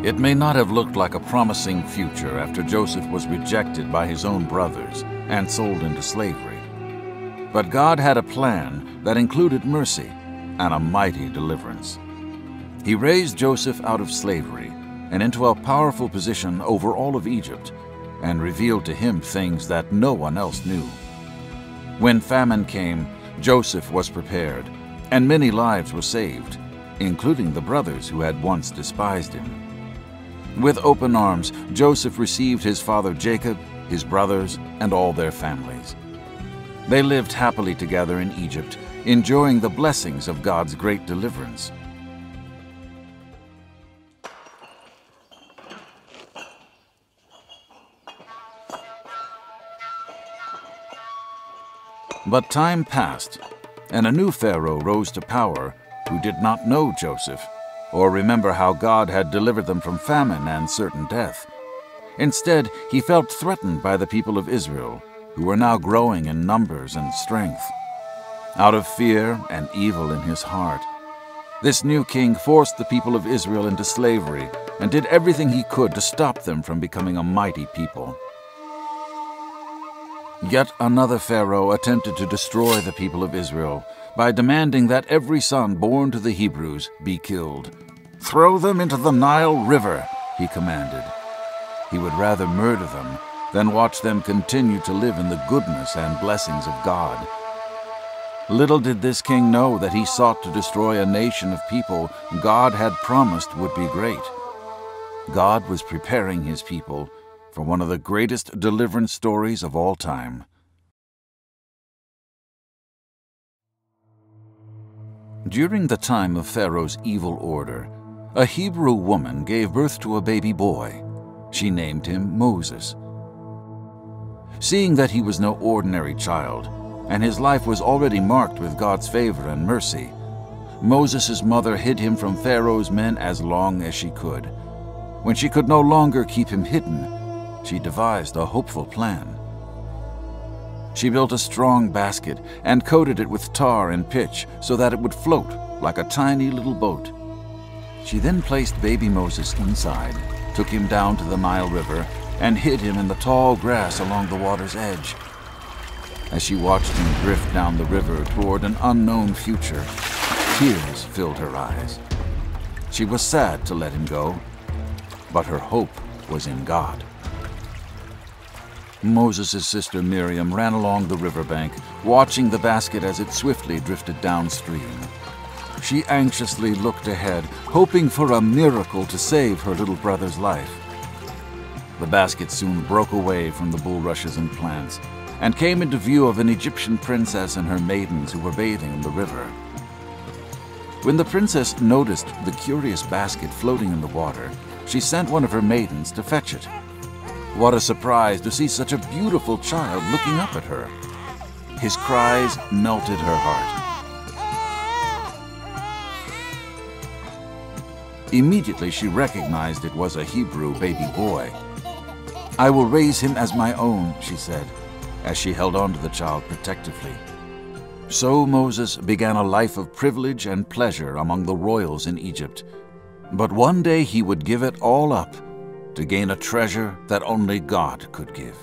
It may not have looked like a promising future after Joseph was rejected by his own brothers and sold into slavery. But God had a plan that included mercy and a mighty deliverance. He raised Joseph out of slavery and into a powerful position over all of Egypt, and revealed to him things that no one else knew. When famine came, Joseph was prepared, and many lives were saved, including the brothers who had once despised him. With open arms, Joseph received his father Jacob, his brothers, and all their families. They lived happily together in Egypt, enjoying the blessings of God's great deliverance. But time passed, and a new Pharaoh rose to power who did not know Joseph, or remember how God had delivered them from famine and certain death. Instead, he felt threatened by the people of Israel, who were now growing in numbers and strength. Out of fear and evil in his heart, this new king forced the people of Israel into slavery and did everything he could to stop them from becoming a mighty people. Yet another Pharaoh attempted to destroy the people of Israel by demanding that every son born to the Hebrews be killed. "Throw them into the Nile River," he commanded. He would rather murder them than watch them continue to live in the goodness and blessings of God. Little did this king know that he sought to destroy a nation of people God had promised would be great. God was preparing his people for one of the greatest deliverance stories of all time. During the time of Pharaoh's evil order, a Hebrew woman gave birth to a baby boy. She named him Moses. Seeing that he was no ordinary child, and his life was already marked with God's favor and mercy, Moses' mother hid him from Pharaoh's men as long as she could. When she could no longer keep him hidden, she devised a hopeful plan. She built a strong basket and coated it with tar and pitch so that it would float like a tiny little boat. She then placed baby Moses inside, took him down to the Nile River, and hid him in the tall grass along the water's edge. As she watched him drift down the river toward an unknown future, tears filled her eyes. She was sad to let him go, but her hope was in God. Moses' sister Miriam ran along the riverbank, watching the basket as it swiftly drifted downstream. She anxiously looked ahead, hoping for a miracle to save her little brother's life. The basket soon broke away from the bulrushes and plants, and came into view of an Egyptian princess and her maidens who were bathing in the river. When the princess noticed the curious basket floating in the water, she sent one of her maidens to fetch it. What a surprise to see such a beautiful child looking up at her. His cries melted her heart. Immediately she recognized it was a Hebrew baby boy. "I will raise him as my own," she said, as she held on to the child protectively. So Moses began a life of privilege and pleasure among the royals in Egypt. But one day he would give it all up to gain a treasure that only God could give.